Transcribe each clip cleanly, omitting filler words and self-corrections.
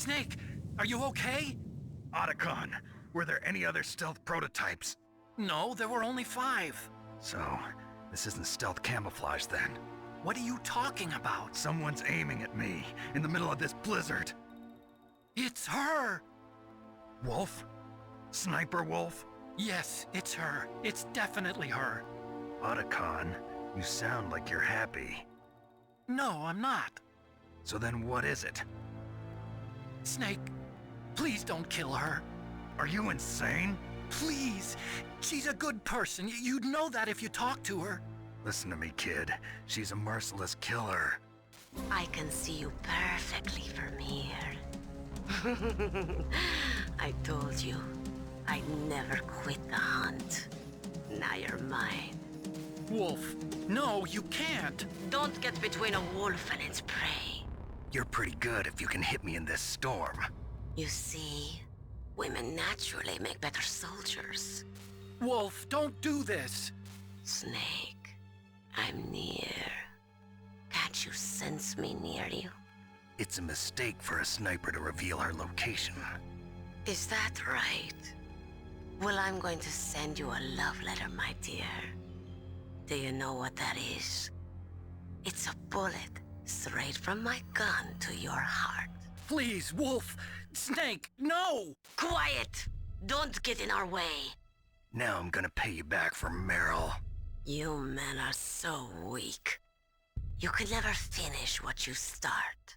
Snake, are you okay? Otacon, were there any other stealth prototypes? No, there were only 5. So, this isn't stealth camouflage then. What are you talking about? Someone's aiming at me, in the middle of this blizzard. It's her! Wolf? Sniper Wolf? Yes, it's her. It's definitely her. Otacon, you sound like you're happy. No, I'm not. So then what is it? Snake, please don't kill her. Are you insane? Please. She's a good person. You'd know that if you talked to her. Listen to me, kid. She's a merciless killer. I can see you perfectly from here. I told you, I'd never quit the hunt. Now you're mine. Wolf, no, you can't. Don't get between a wolf and its prey. You're pretty good if you can hit me in this storm. You see, women naturally make better soldiers. Wolf, don't do this. Snake, I'm near. Can't you sense me near you? It's a mistake for a sniper to reveal her location. Is that right? Well, I'm going to send you a love letter, my dear. Do you know what that is? It's a bullet straight from my gun to your heart. Please, Wolf. Snake, no! Quiet! Don't get in our way. Now I'm gonna pay you back for Meryl. You men are so weak. You can never finish what you start.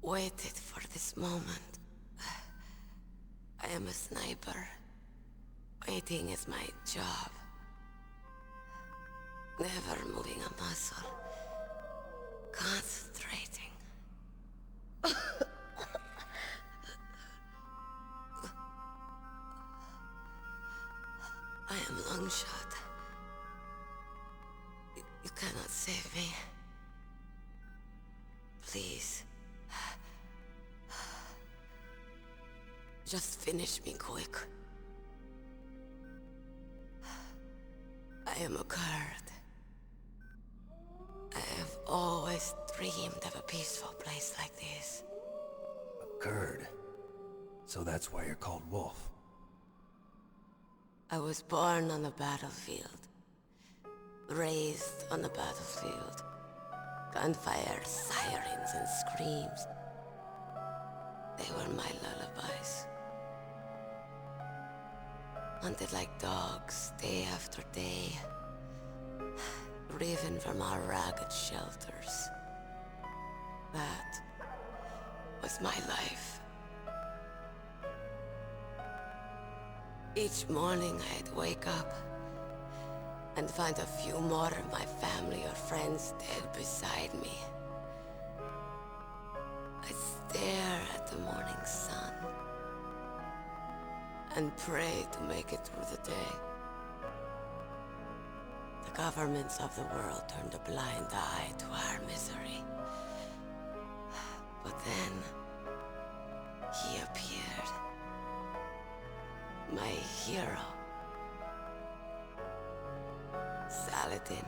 waited for this moment. I am a sniper. Waiting is my job. Never moving a muscle. Concentrating. I am Longshot. You cannot save me. Please. Just finish me quick. I am a Kurd. I have always dreamed of a peaceful place like this. A Kurd? So that's why you're called Wolf. I was born on the battlefield. Raised on the battlefield. Gunfire, sirens, and screams. They were my lullabies. Hunted like dogs, day after day. Driven from our ragged shelters. That was my life. Each morning I'd wake up and find a few more of my family or friends dead beside me. I'd stare at the morning sun and pray to make it through the day. The governments of the world turned a blind eye to our misery. But then, he appeared. My hero. Saladin.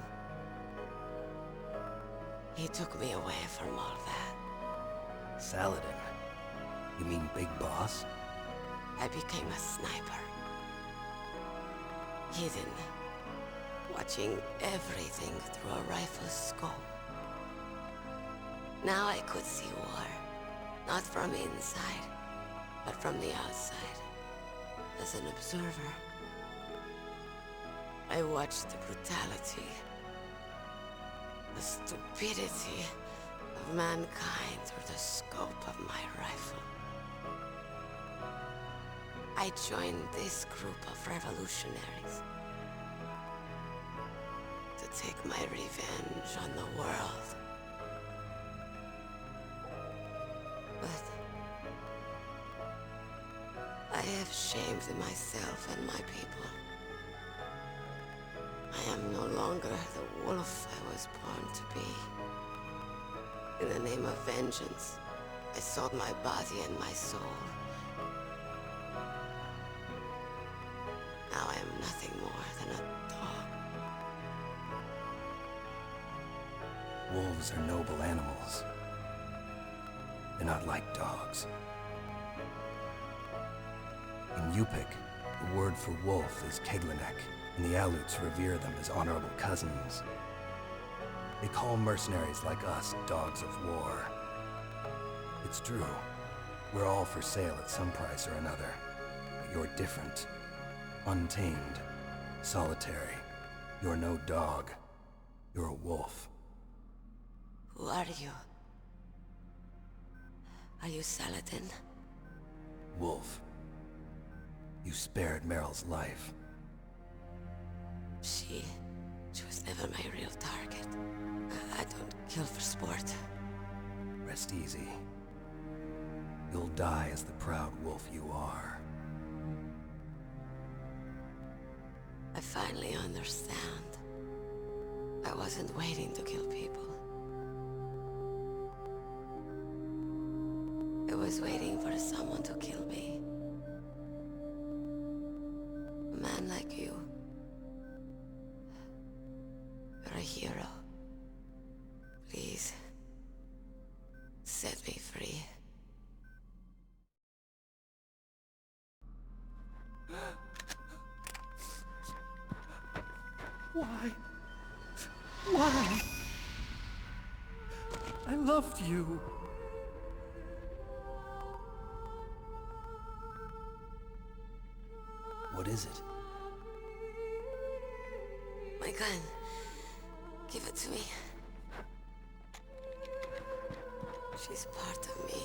He took me away from all that. Saladin? You mean Big Boss? I became a sniper. Hidden. Watching everything through a rifle's scope. Now I could see war. Not from inside, but from the outside. As an observer. I watched the brutality, the stupidity of mankind through the scope of my rifle. I joined this group of revolutionaries to take my revenge on the world. But I have shamed myself and my people. I am no longer the wolf I was born to be. In the name of vengeance, I sold my body and my soul. Now I am nothing more than a dog. Wolves are noble animals. They're not like dogs. In Yupik, the word for wolf is Keglanek, and the Aleuts revere them as honorable cousins. They call mercenaries like us dogs of war. It's true. We're all for sale at some price or another. But you're different. Untamed. Solitary. You're no dog. You're a wolf. Who are you? Are you Saladin? Wolf. You spared Meryl's life. She was never my real target. I don't kill for sport. Rest easy. You'll die as the proud wolf you are. I finally understand. I wasn't waiting to kill people. I was waiting for someone to kill me. A man like you. You're a hero. Please, set me free. Why? Why? I loved you. What is it? My gun. Give it to me. She is part of me.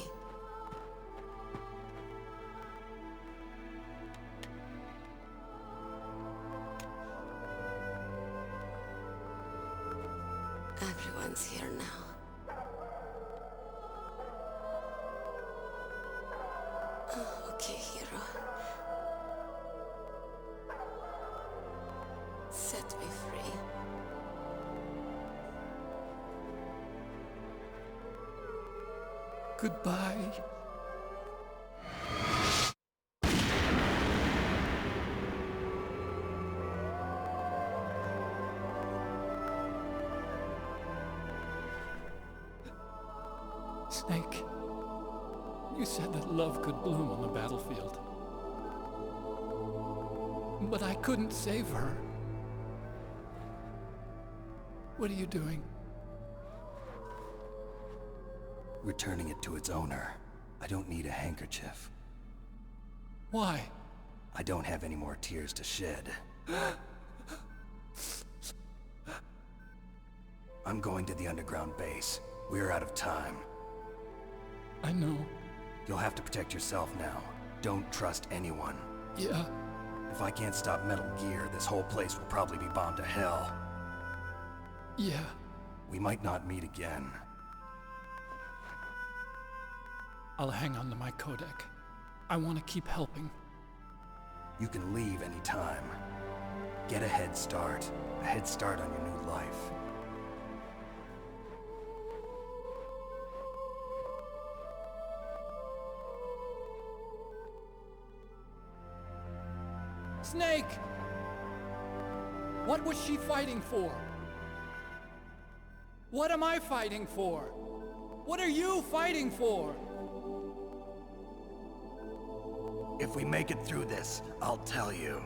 Everyone's here now. Oh, okay, hero. Set me free. Goodbye. Snake, you said that love could bloom on the battlefield. But I couldn't save her. What are you doing? Returning it to its owner. I don't need a handkerchief. Why? I don't have any more tears to shed. I'm going to the underground base. We're out of time. I know. You'll have to protect yourself now. Don't trust anyone. Yeah. If I can't stop Metal Gear, this whole place will probably be bombed to hell. Yeah. We might not meet again. I'll hang on to my codec. I want to keep helping. You can leave anytime. Get a head start. A head start on your new life. Snake! What was she fighting for? What am I fighting for? What are you fighting for? If we make it through this, I'll tell you.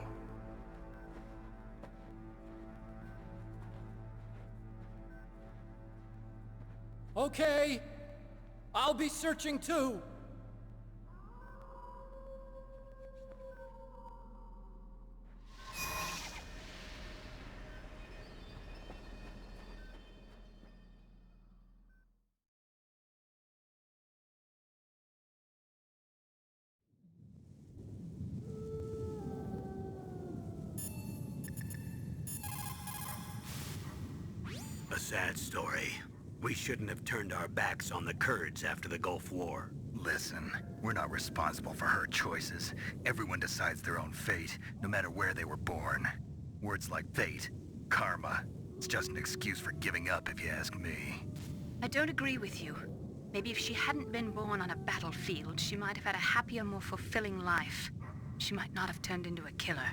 Okay. I'll be searching too. A sad story. We shouldn't have turned our backs on the Kurds after the Gulf War. Listen, we're not responsible for her choices. Everyone decides their own fate, no matter where they were born. Words like fate, karma, it's just an excuse for giving up if you ask me. I don't agree with you. Maybe if she hadn't been born on a battlefield, she might have had a happier, more fulfilling life. She might not have turned into a killer.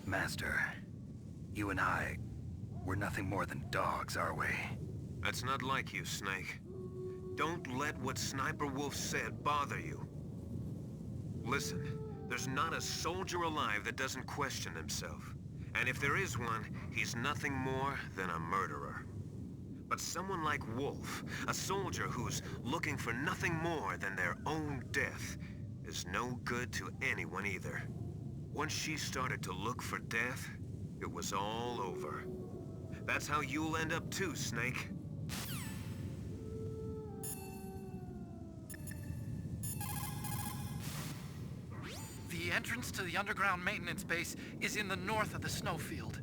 Master, you and I, we're nothing more than dogs, are we? That's not like you, Snake. Don't let what Sniper Wolf said bother you. Listen, there's not a soldier alive that doesn't question himself. And if there is one, he's nothing more than a murderer. But someone like Wolf, a soldier who's looking for nothing more than their own death, is no good to anyone either. Once she started to look for death, it was all over. That's how you'll end up too, Snake. The entrance to the underground maintenance base is in the north of the Snowfield.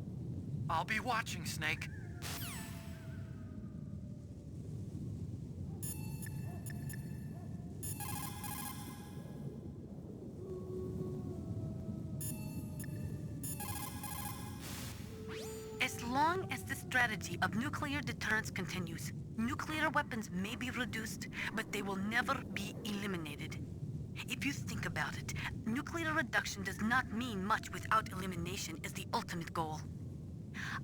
I'll be watching, Snake. As long as the strategy of nuclear deterrence continues, nuclear weapons may be reduced, but they will never be eliminated. If you think about it, nuclear reduction does not mean much without elimination as the ultimate goal.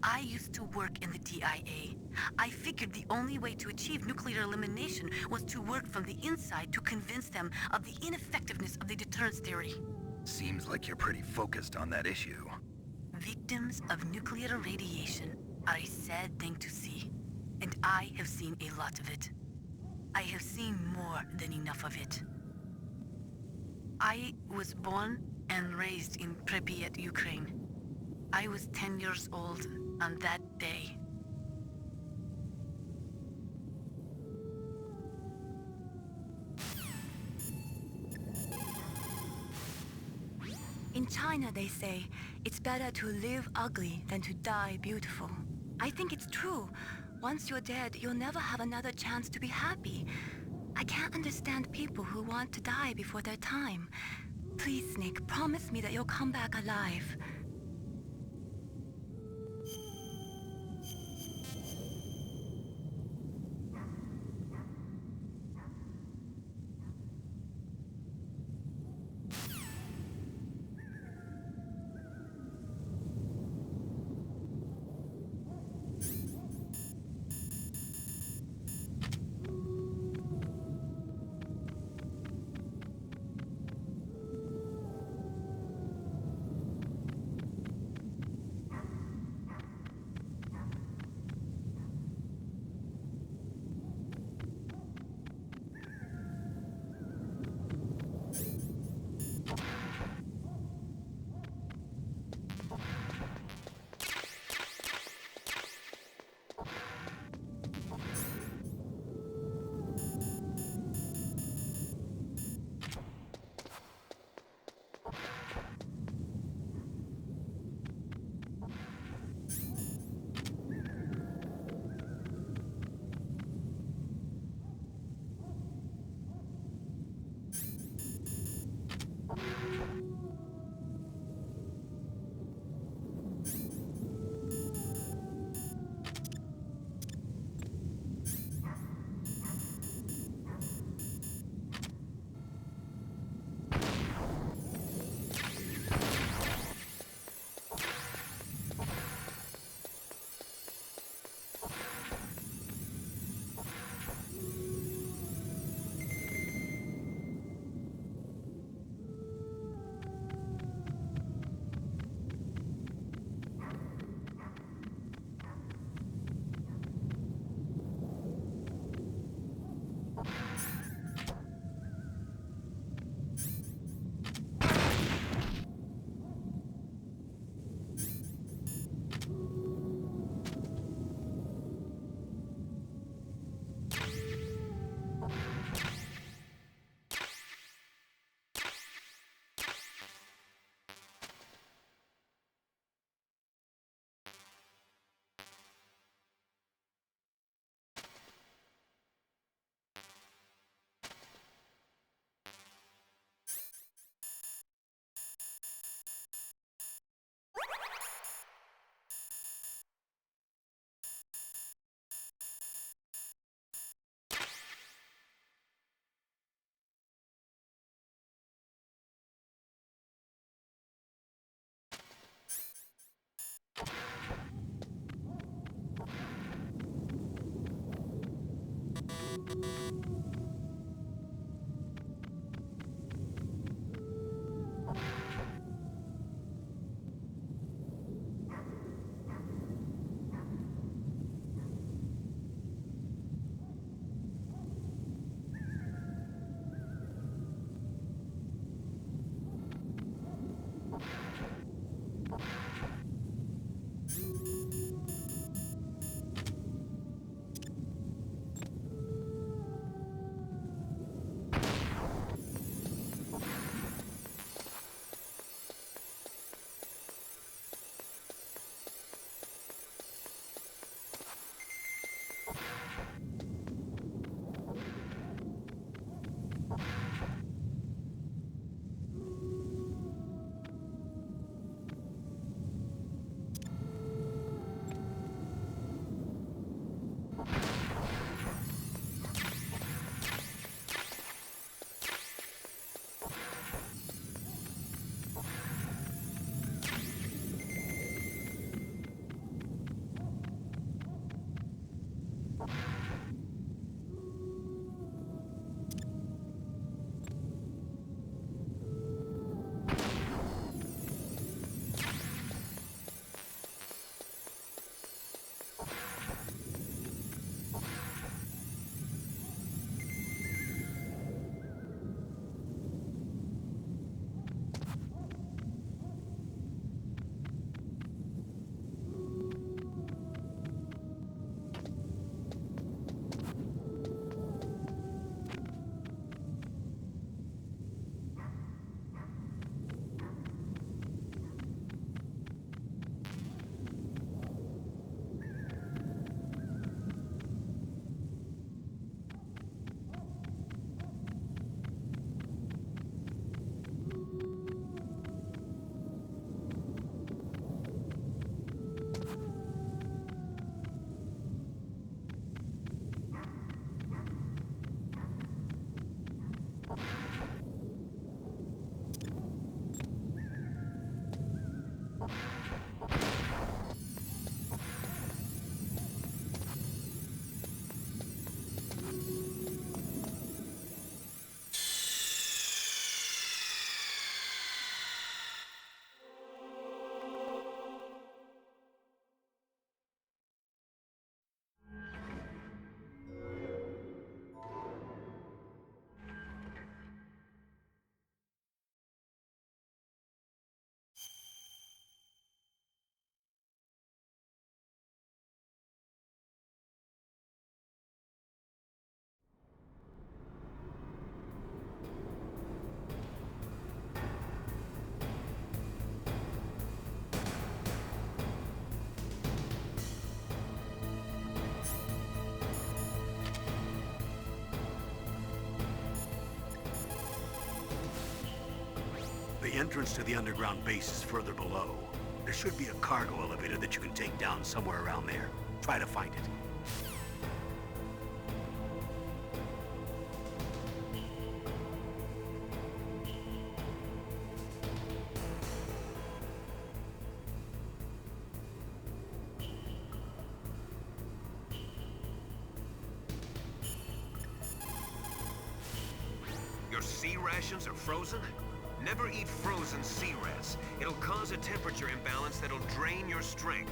I used to work in the DIA. I figured the only way to achieve nuclear elimination was to work from the inside to convince them of the ineffectiveness of the deterrence theory. Seems like you're pretty focused on that issue. Victims of nuclear radiation are a sad thing to see, and I have seen a lot of it. I have seen more than enough of it. I was born and raised in Pripyat, Ukraine. I was 10 years old on that day. In China, they say, it's better to live ugly than to die beautiful. I think it's true. Once you're dead, you'll never have another chance to be happy. I can't understand people who want to die before their time. Please, Snake, promise me that you'll come back alive. entrance to the underground base is further below. There should be a cargo elevator that you can take down somewhere around there. Try to find it. Your sea rations are frozen? Never eat frozen sea rats. It'll cause a temperature imbalance that'll drain your strength.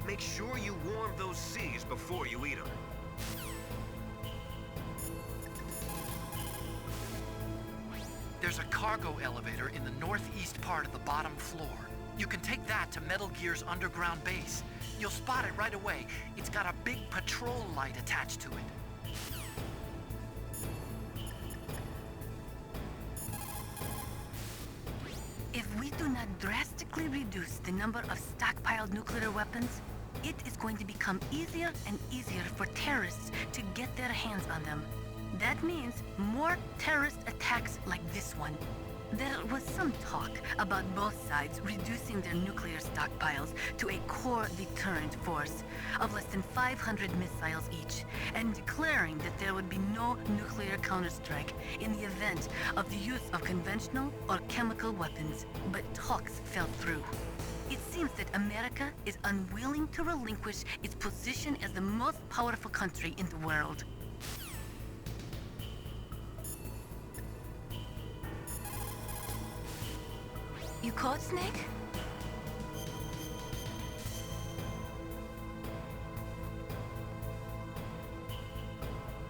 Make sure you warm those seas before you eat them. There's a cargo elevator in the northeast part of the bottom floor. You can take that to Metal Gear's underground base. You'll spot it right away. It's got a big patrol light attached to it. If we do not drastically reduce the number of stockpiled nuclear weapons, it is going to become easier and easier for terrorists to get their hands on them. That means more terrorist attacks like this one. There was some talk about both sides reducing their nuclear stockpiles to a core deterrent force of less than 500 missiles each, and declaring that there would be no nuclear counterstrike in the event of the use of conventional or chemical weapons. But talks fell through. It seems that America is unwilling to relinquish its position as the most powerful country in the world. You caught Snake?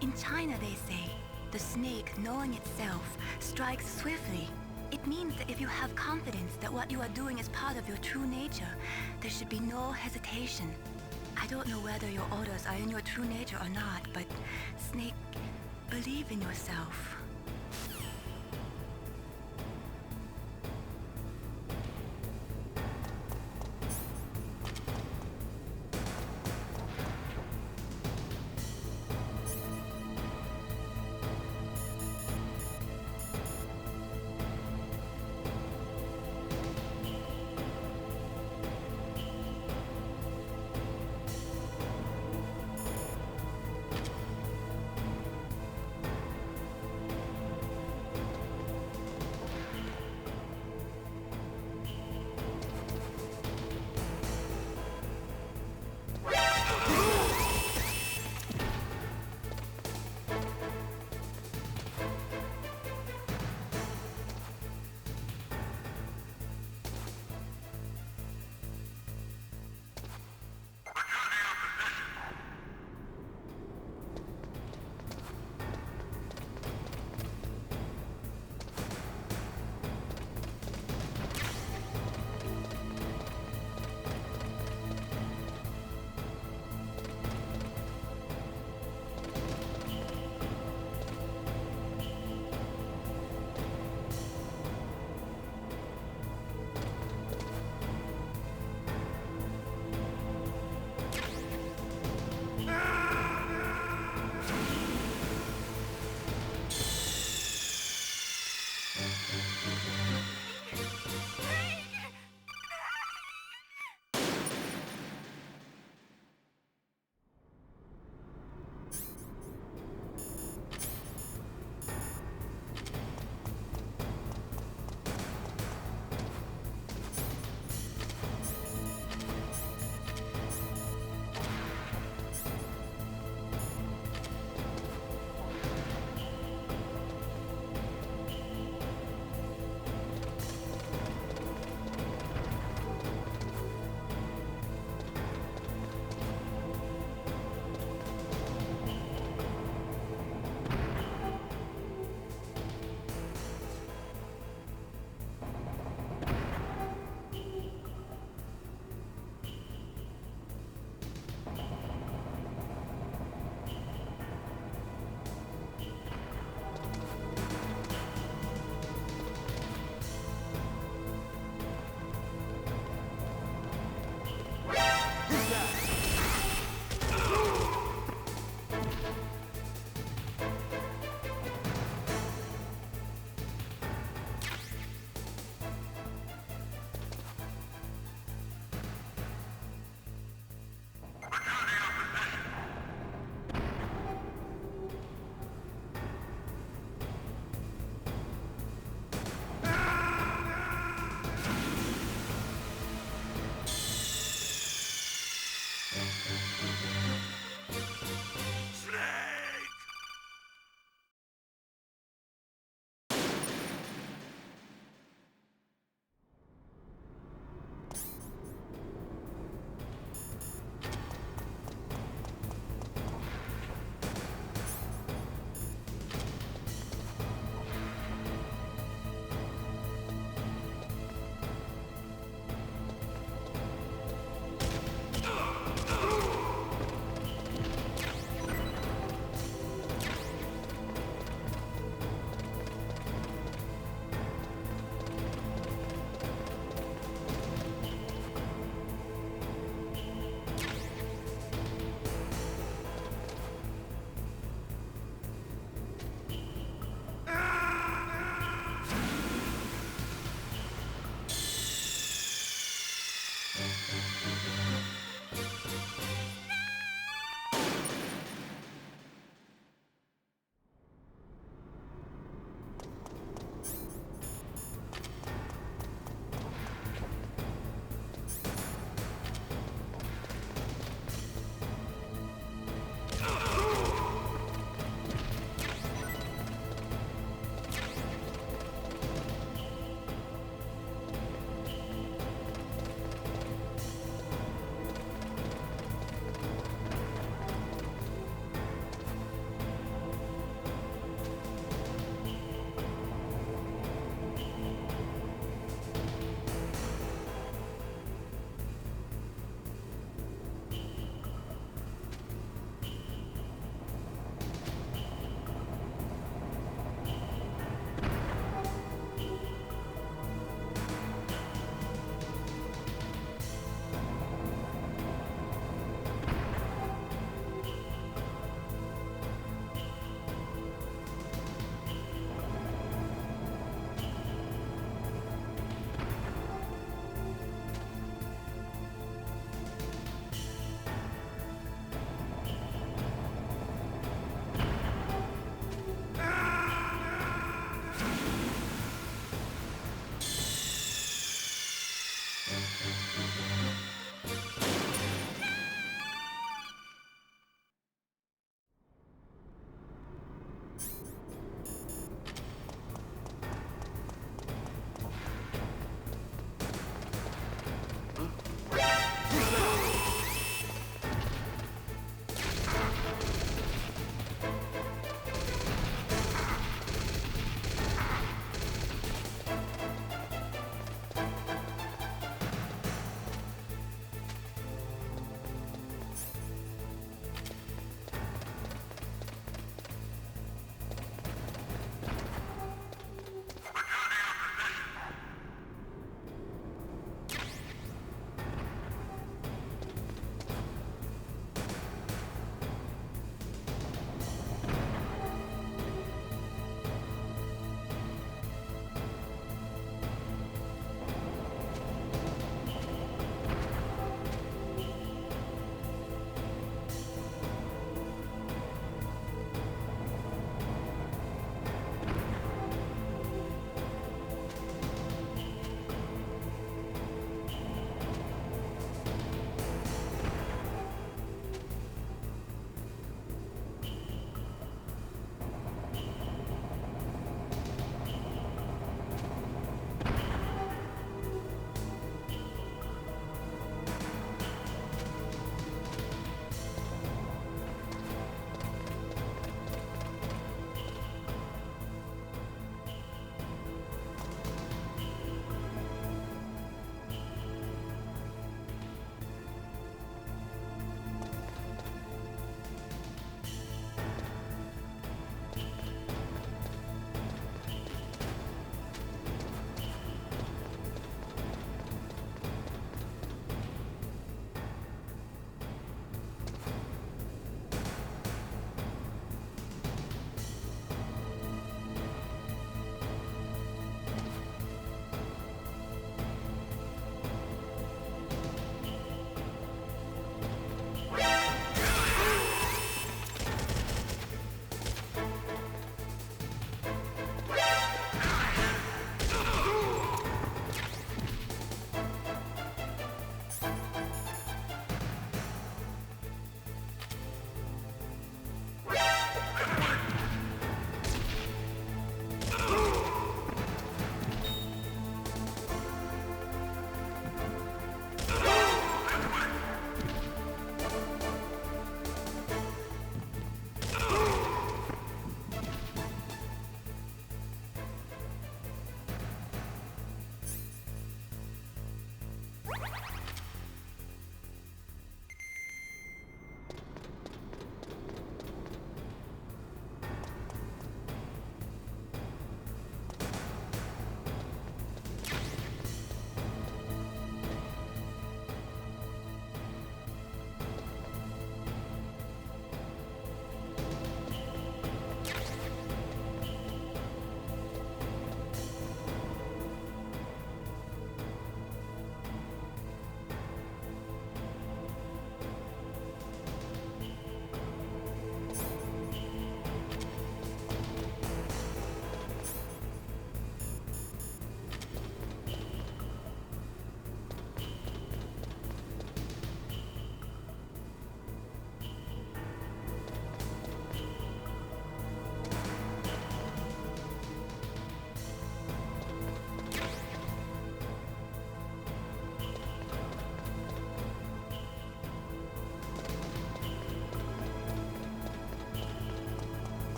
In China, they say, the snake, knowing itself, strikes swiftly. It means that if you have confidence that what you are doing is part of your true nature, there should be no hesitation. I don't know whether your orders are in your true nature or not, but Snake, believe in yourself.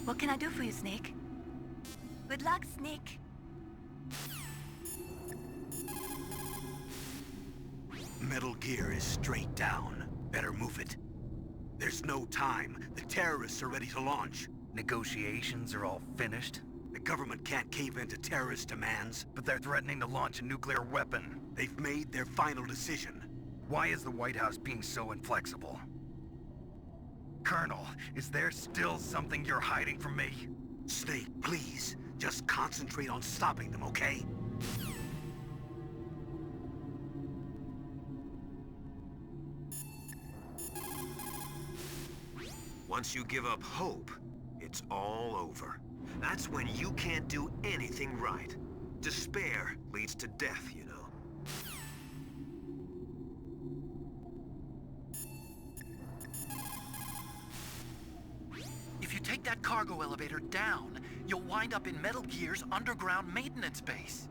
What can I do for you, Snake? Good luck, Snake. Metal Gear is straight down. Better move it. There's no time. The terrorists are ready to launch. Negotiations are all finished, The government can't cave into terrorist demands. but they're threatening to launch a nuclear weapon. They've made their final decision. Why is the White House being so inflexible? Colonel, is there still something you're hiding from me? Snake, please. Just concentrate on stopping them, okay? Once you give up hope, it's all over. That's when you can't do anything right. Despair leads to death, you know. If you take that cargo elevator down, you'll wind up in Metal Gear's underground maintenance base.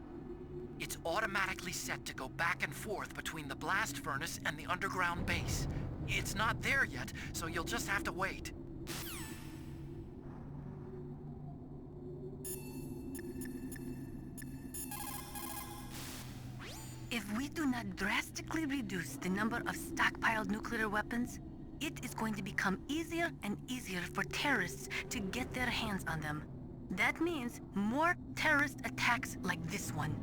It's automatically set to go back and forth between the blast furnace and the underground base. It's not there yet, so you'll just have to wait. If we do not drastically reduce the number of stockpiled nuclear weapons, it is going to become easier and easier for terrorists to get their hands on them. That means more terrorist attacks like this one.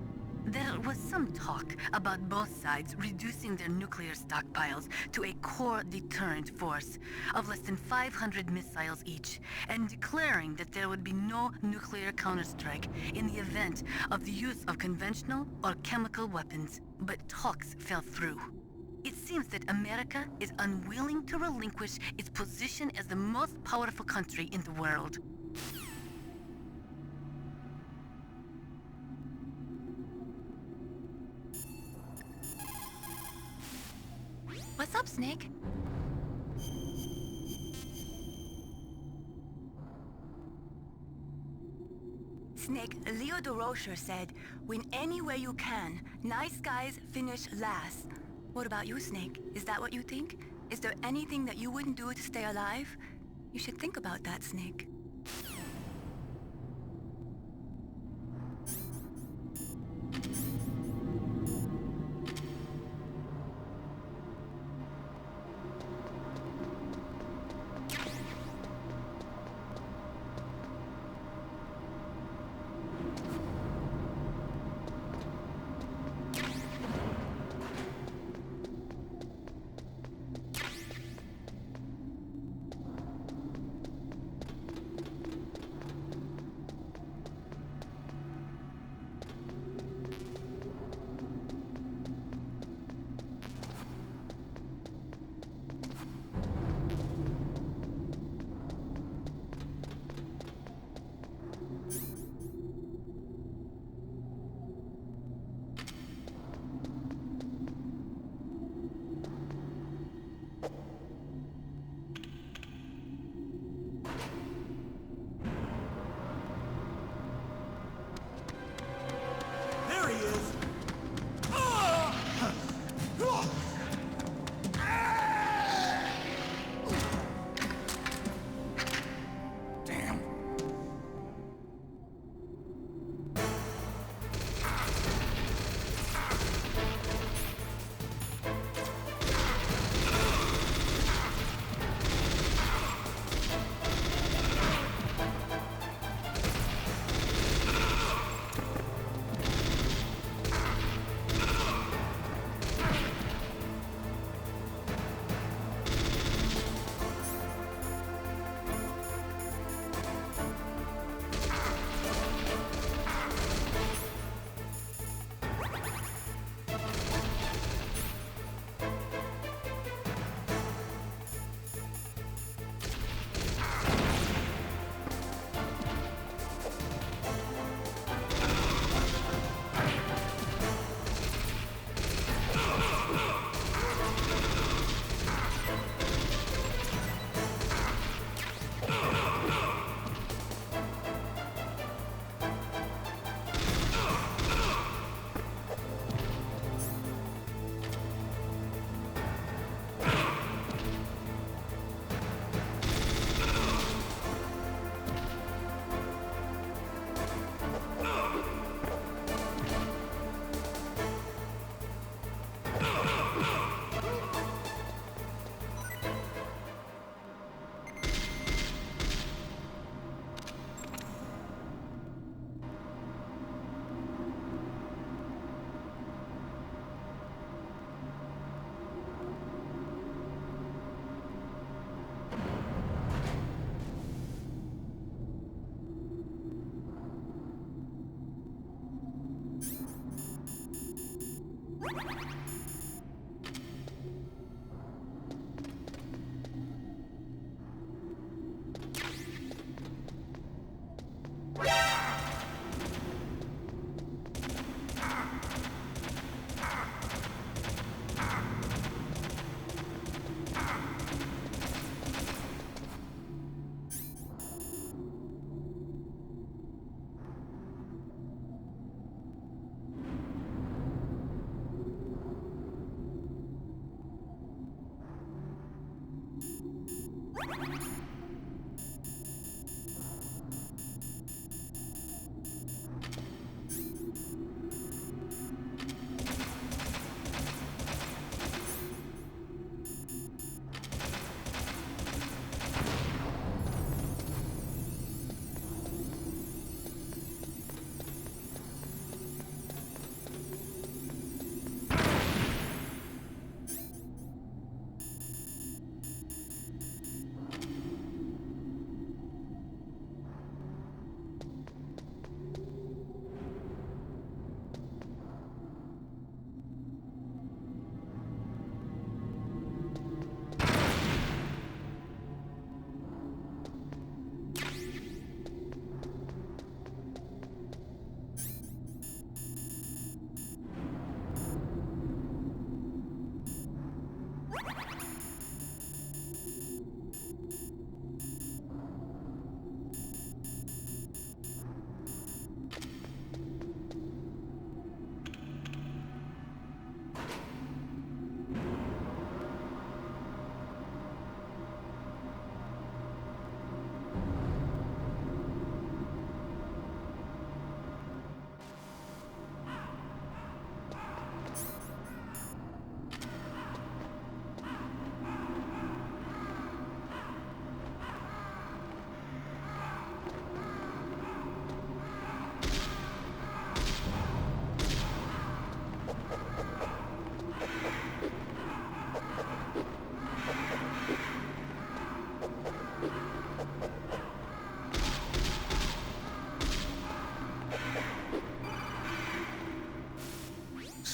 There was some talk about both sides reducing their nuclear stockpiles to a core deterrent force of less than 500 missiles each, and declaring that there would be no nuclear counterstrike in the event of the use of conventional or chemical weapons. But talks fell through. It seems that America is unwilling to relinquish its position as the most powerful country in the world. What's up, Snake? Snake, Leo DeRocher said, win any way you can. Nice guys finish last. What about you, Snake? Is that what you think? Is there anything that you wouldn't do to stay alive? You should think about that, Snake.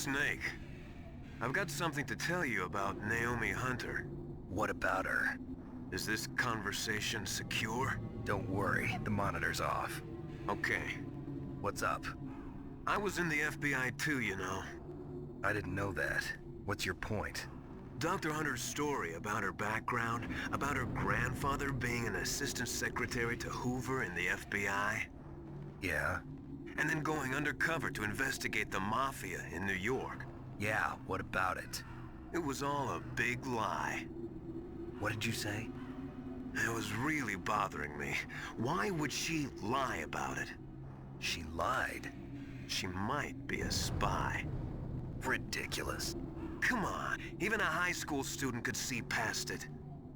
Snake, I've got something to tell you about Naomi Hunter. What about her? Is this conversation secure? Don't worry, the monitor's off. Okay. What's up? I was in the FBI too, you know. I didn't know that. What's your point? Dr. Hunter's story about her background, about her grandfather being an assistant secretary to Hoover in the FBI. Yeah? And then going undercover to investigate the Mafia in New York. Yeah, what about it? It was all a big lie. What did you say? It was really bothering me. Why would she lie about it? She lied. She might be a spy. Ridiculous. Come on, even a high school student could see past it.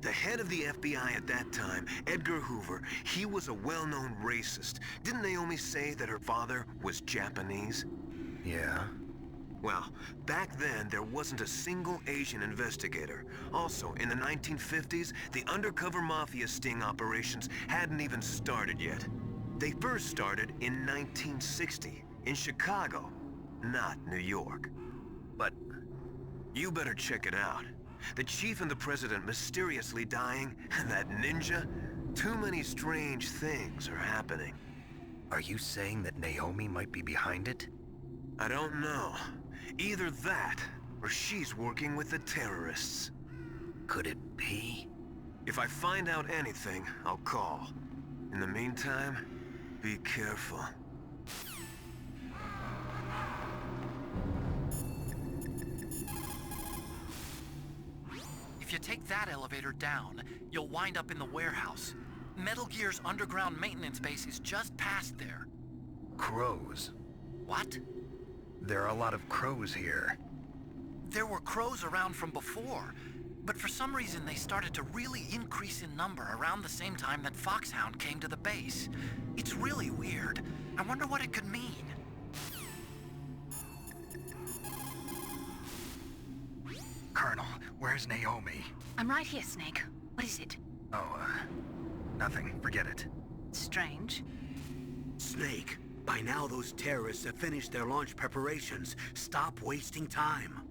The head of the FBI at that time, Edgar Hoover, he was a well-known racist. Didn't Naomi say that her father was Japanese? Yeah. Well, back then, there wasn't a single Asian investigator. Also, in the 1950s, the undercover mafia sting operations hadn't even started yet. They first started in 1960, in Chicago, not New York. But you better check it out. The chief and the president mysteriously dying, and that ninja, too many strange things are happening. are you saying that Naomi might be behind it? I don't know. Either that, or she's working with the terrorists. Could it be? If I find out anything, I'll call. In the meantime, be careful. If you take that elevator down, you'll wind up in the warehouse. Metal Gear's underground maintenance base is just past there. Crows. What? There are a lot of crows here. There were crows around from before, but for some reason they started to really increase in number around the same time that Foxhound came to the base. It's really weird. I wonder what it could mean. Colonel, where's Naomi? I'm right here, Snake. What is it? Oh, nothing. Forget it. Strange. Snake, By now, those terrorists have finished their launch preparations. Stop wasting time.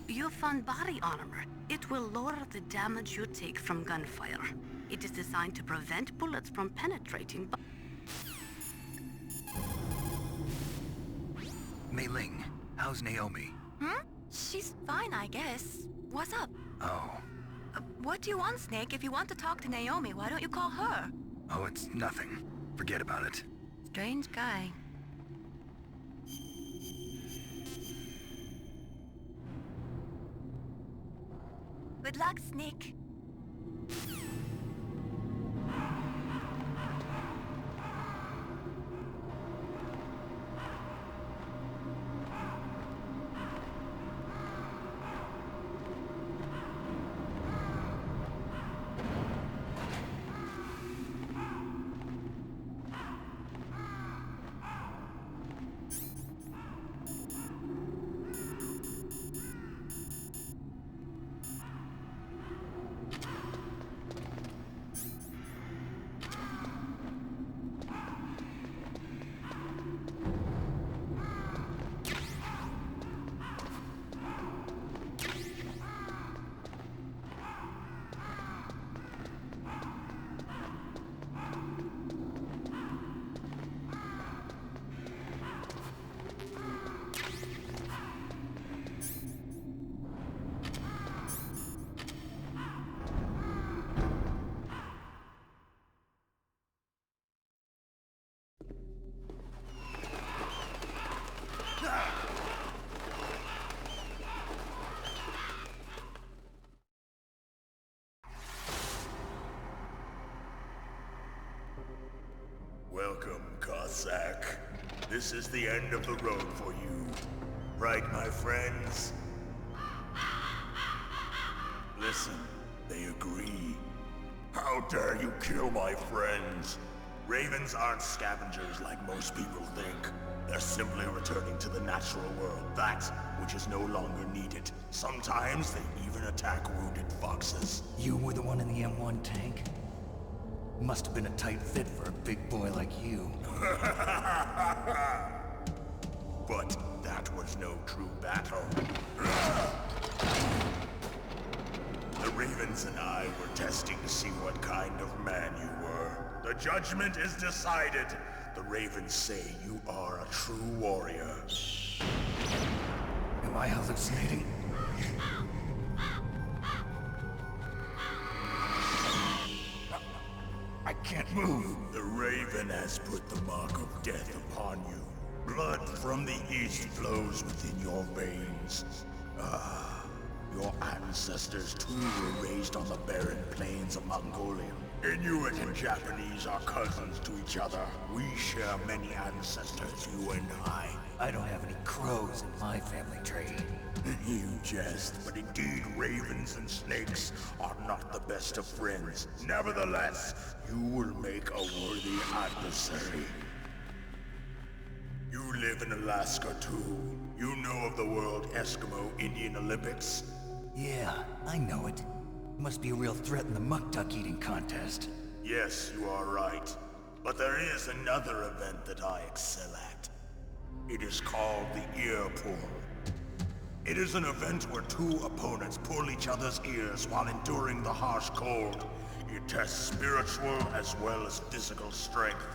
You found body armor. It will lower the damage you take from gunfire. It is designed to prevent bullets from penetrating. Mei Ling, how's Naomi? She's fine, I guess. What's up? Oh. What do you want, Snake? If you want to talk to Naomi, why don't you call her? Oh, it's nothing. Forget about it. Strange guy. Good luck, Snake. Welcome, Cossack. This is the end of the road for you. Right, my friends? Listen, they agree. How dare you kill my friends? Ravens aren't scavengers like most people think. They're simply returning to the natural world, that which is no longer needed. Sometimes they even attack wounded foxes. You were the one in the M1 tank? Must have been a tight fit for a big boy like you. But that was no true battle. The Ravens and I were testing to see what kind of man you were. The judgment is decided. The Ravens say you are a true warrior. Am I hallucinating? I can't move. The Raven has put the mark of death upon you. Blood from the east flows within your veins. Your ancestors too were raised on the barren plains of Mongolia. Inuit and Japanese are cousins to each other. We share many ancestors, you and I. I don't have any crows in my family tree. You jest, but indeed ravens and snakes are not the best of friends. Nevertheless, you will make a worthy adversary. You live in Alaska too. You know of the World Eskimo Indian Olympics? Yeah, I know it. Must be a real threat in the muck duck eating contest. Yes, you are right. But there is another event that I excel at. It is called the ear pull. It is an event where two opponents pull each other's ears while enduring the harsh cold. It tests spiritual as well as physical strength.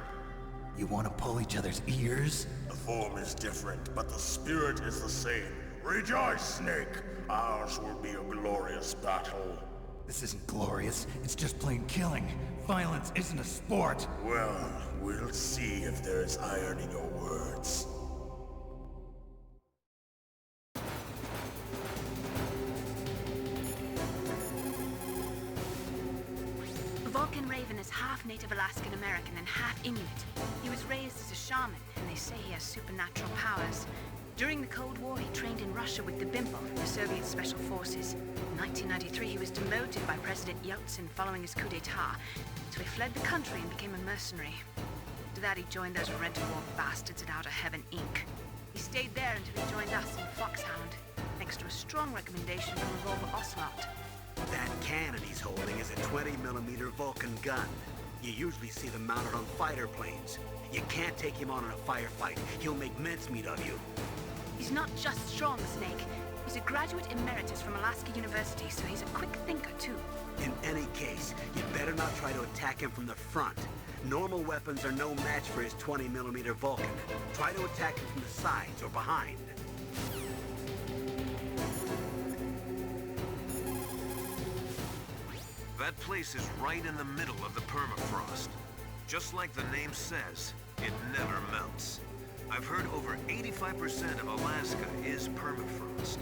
You want to pull each other's ears? The form is different, but the spirit is the same. Rejoice, Snake! Ours will be a glorious battle. This isn't glorious. It's just plain killing. Violence isn't a sport. Well, we'll see if there's iron in your words. Vulcan Raven is half Native Alaskan American and half Inuit. He was raised as a shaman, and they say he has supernatural powers. During the Cold War, he trained in Russia with the Bimpo, the Soviet Special Forces. In 1993, he was demoted by President Yeltsin following his coup d'etat, so he fled the country and became a mercenary. After that, he joined those rent-a-war bastards at Outer Heaven, Inc. He stayed there until he joined us in Foxhound, thanks to a strong recommendation from Revolver Ocelot. That cannon he's holding is a 20mm Vulcan gun. You usually see them mounted on fighter planes. You can't take him on in a firefight. He'll make mincemeat of you. He's not just strong, Snake. He's a graduate emeritus from Alaska University, so he's a quick thinker, too. In any case, you'd better not try to attack him from the front. Normal weapons are no match for his 20mm Vulcan. Try to attack him from the sides or behind. That place is right in the middle of the permafrost. Just like the name says, it never melts. I've heard over 85% of Alaska is permafrost.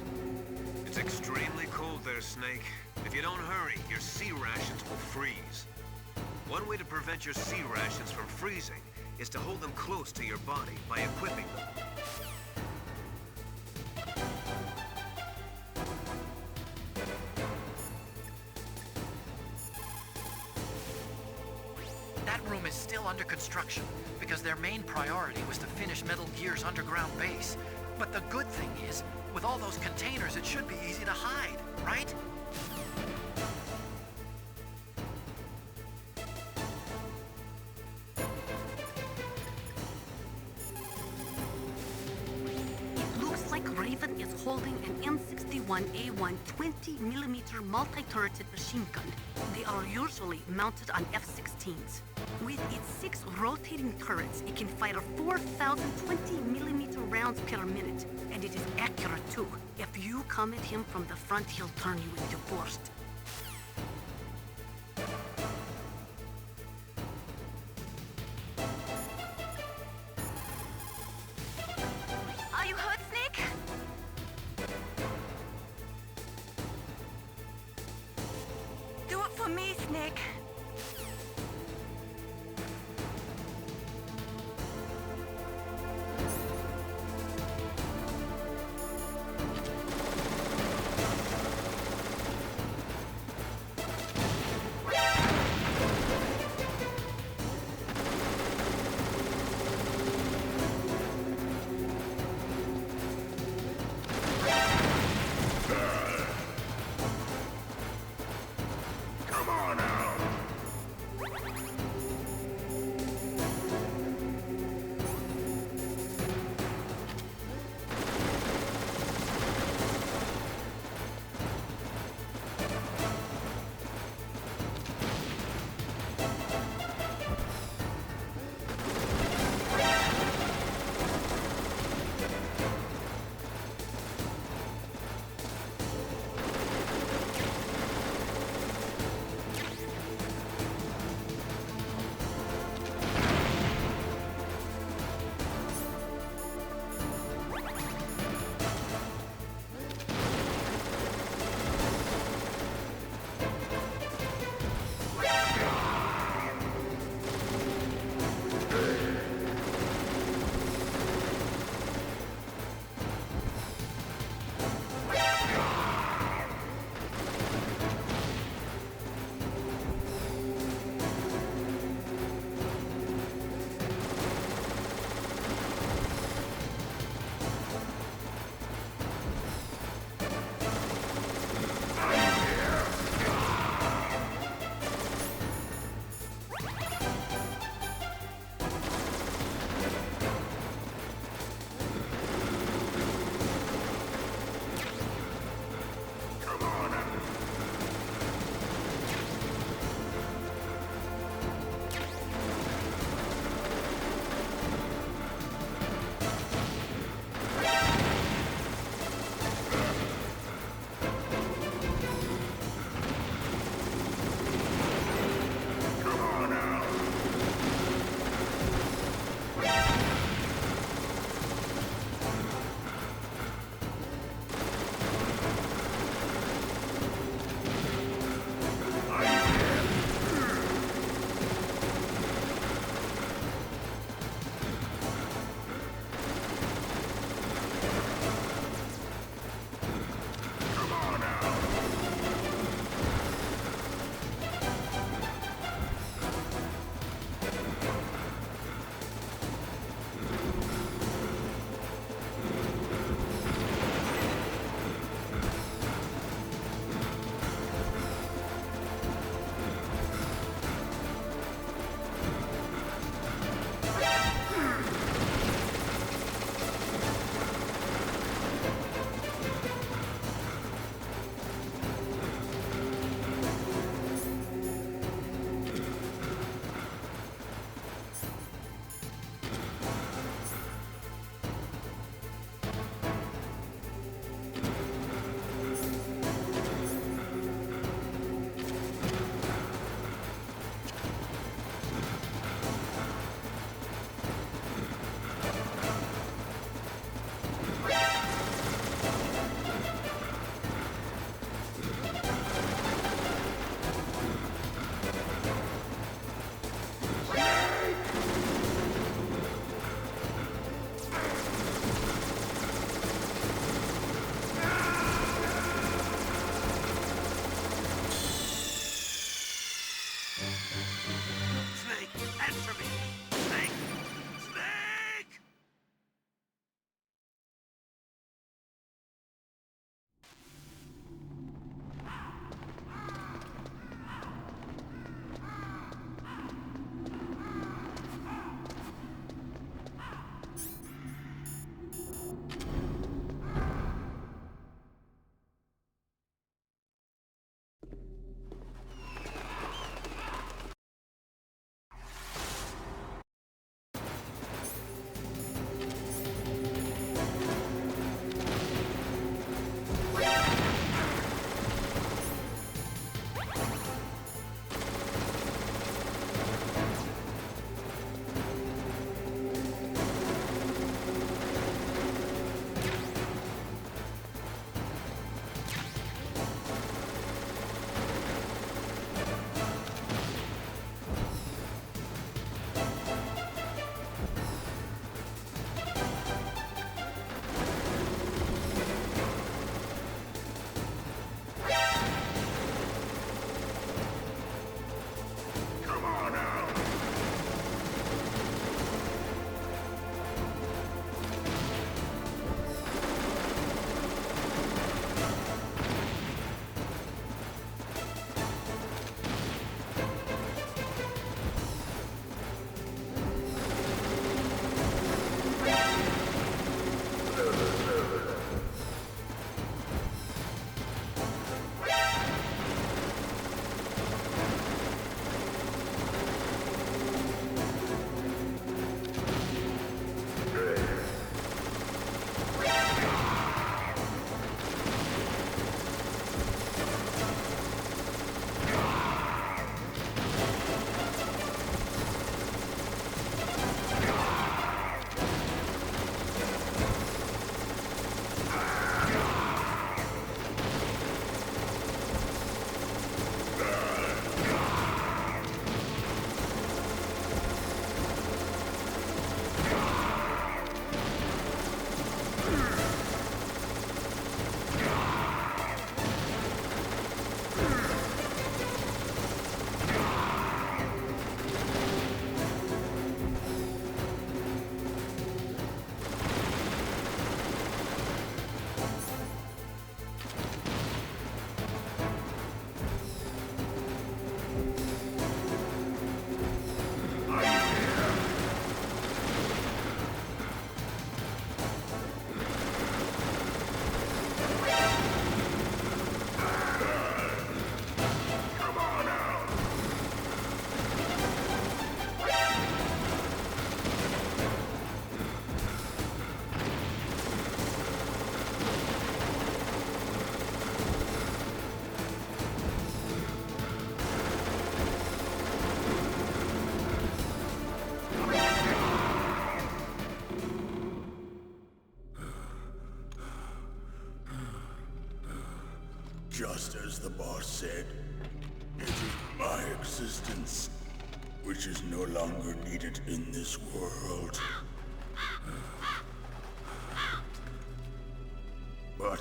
It's extremely cold there, Snake. If you don't hurry, your sea rations will freeze. One way to prevent your sea rations from freezing is to hold them close to your body by equipping them. That room is still under construction because their main priority was to finish Metal Gear's underground base. But the good thing is, with all those containers, it should be easy to hide, right? It looks like Raven is holding an M61A1 20mm multi-turreted machine gun. They are usually mounted on F-16s. With its 6 rotating turrets, it can fire 4,000 20mm rounds per minute, and it is accurate too. If you come at him from the front, he'll turn you into burst. Are you hurt, Snake? Do it for me, Snake. Just as the boss said, it is my existence which is no longer needed in this world. But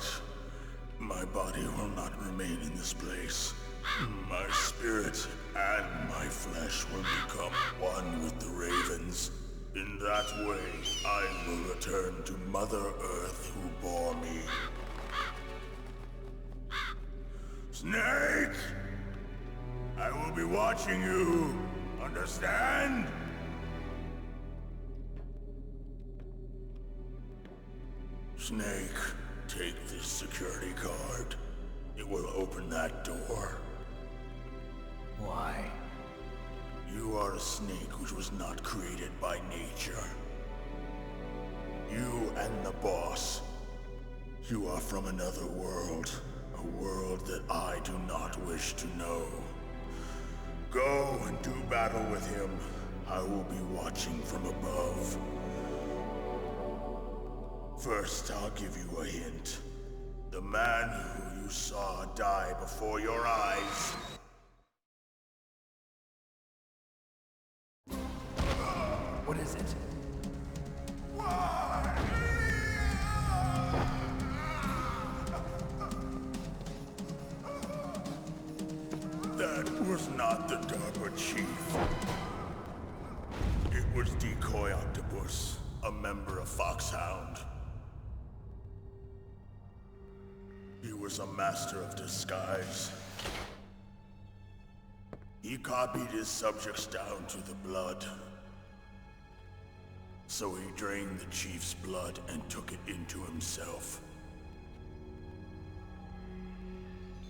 my body will not remain in this place. My spirit and my flesh will become one with the ravens. In that way, I will return to Mother Earth who bore me. Snake! I will be watching you. Understand? Snake, take this security card. It will open that door. Why? You are a snake which was not created by nature. You and the boss. You are from another world. A world that I do not wish to know. Go and do battle with him. I will be watching from above. First, I'll give you a hint. The man who you saw die before your eyes. What is it? That was not the DARPA chief. It was Decoy Octopus, a member of Foxhound. He was a master of disguise. He copied his subjects down to the blood. So he drained the chief's blood and took it into himself.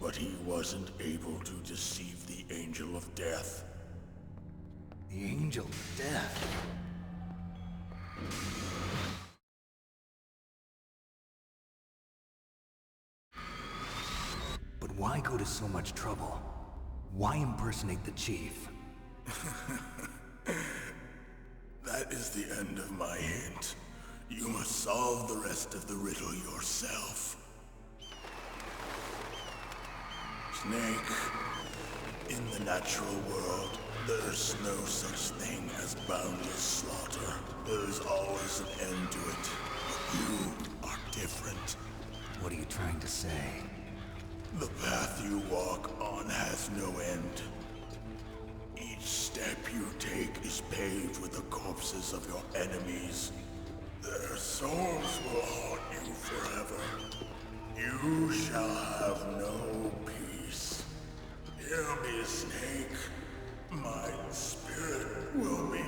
But he wasn't able to deceive the Angel of Death. The Angel of Death? But why go to so much trouble? Why impersonate the chief? That is the end of my hint. You must solve the rest of the riddle yourself. Snake, in the natural world, there's no such thing as boundless slaughter. There's always an end to it. But you are different. What are you trying to say? The path you walk on has no end. Each step you take is paved with the corpses of your enemies. Their souls will haunt you forever. You shall have no peace. Hear me, Snake. My spirit will be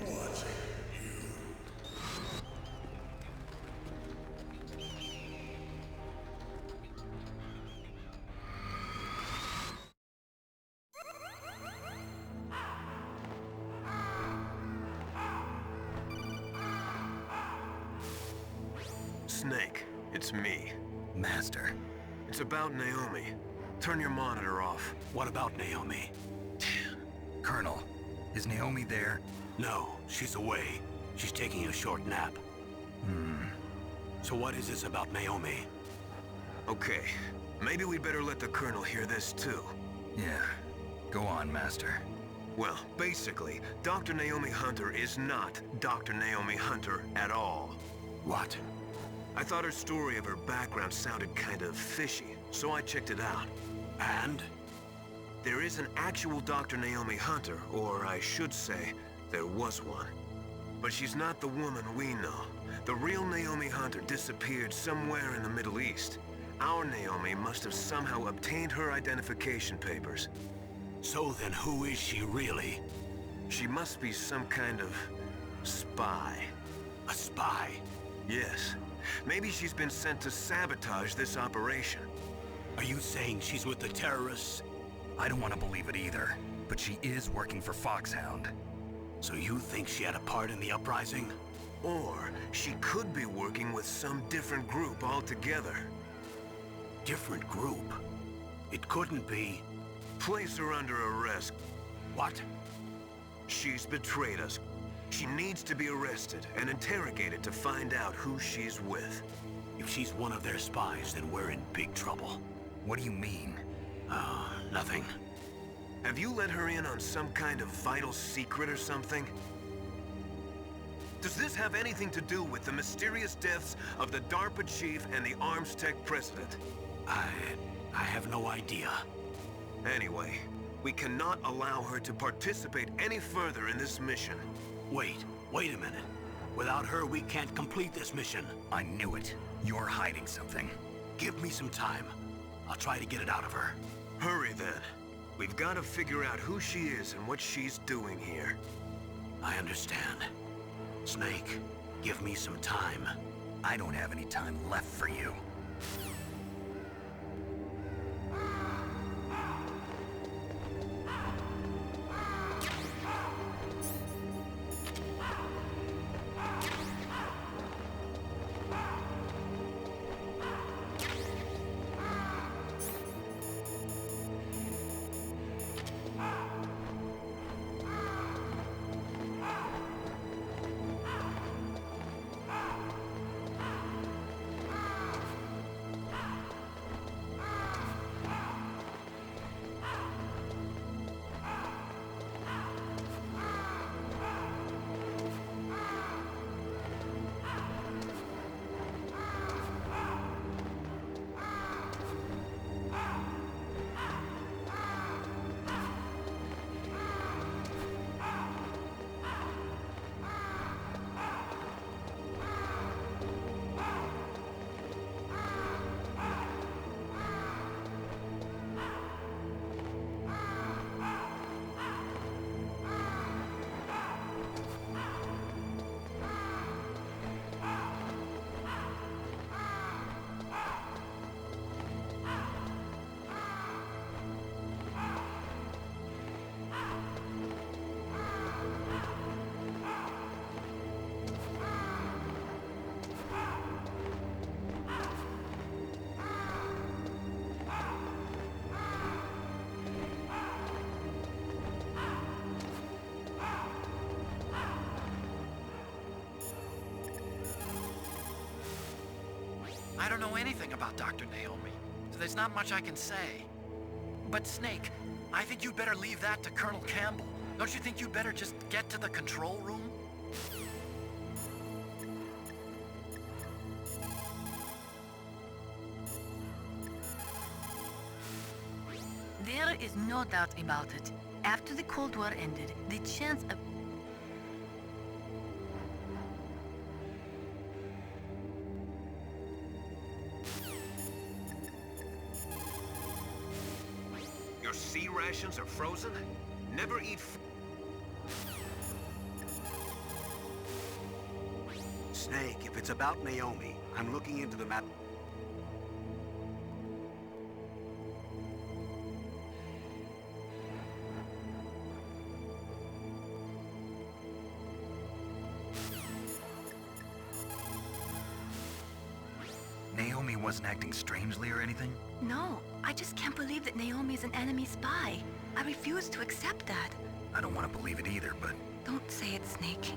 watching you. Snake, it's me. Master. It's about Naomi. Turn your monitor off. What about Naomi? Colonel, is Naomi there? No, she's away. She's taking a short nap. So what is this about Naomi? Okay, maybe we'd better let the Colonel hear this too. Yeah. Go on, Master. Well, basically, Dr. Naomi Hunter is not Dr. Naomi Hunter at all. What? I thought her story of her background sounded kind of fishy, so I checked it out. And? There is an actual Dr. Naomi Hunter, or I should say, there was one. But she's not the woman we know. The real Naomi Hunter disappeared somewhere in the Middle East. Our Naomi must have somehow obtained her identification papers. So then who is she really? She must be some kind of spy. A spy? Yes. Maybe she's been sent to sabotage this operation. Are you saying she's with the terrorists? I don't want to believe it either, but she is working for Foxhound. So you think she had a part in the uprising? Or she could be working with some different group altogether. Different group? It couldn't be. Place her under arrest. What? She's betrayed us. She needs to be arrested and interrogated to find out who she's with. If she's one of their spies, then we're in big trouble. What do you mean? Oh, nothing. Have you let her in on some kind of vital secret or something? Does this have anything to do with the mysterious deaths of the DARPA chief and the Arms Tech president? I have no idea. Anyway, we cannot allow her to participate any further in this mission. Wait a minute. Without her, we can't complete this mission. I knew it. You're hiding something. Give me some time. I'll try to get it out of her. Hurry then. We've got to figure out who she is and what she's doing here. I understand. Snake, give me some time. I don't have any time left for you. I don't know anything about Dr. Naomi, so there's not much I can say. But Snake, I think you'd better leave that to Colonel Campbell. Don't you think you'd better just get to the control room? There is no doubt about it. After the Cold War ended, the chance of... Your sea rations are frozen? Never eat Snake, if it's about Naomi, I'm looking into the map. Naomi wasn't acting strangely or anything? No, I just can't believe that Naomi is an enemy spy. I refuse to accept that. I don't want to believe it either, but... Don't say it, Snake.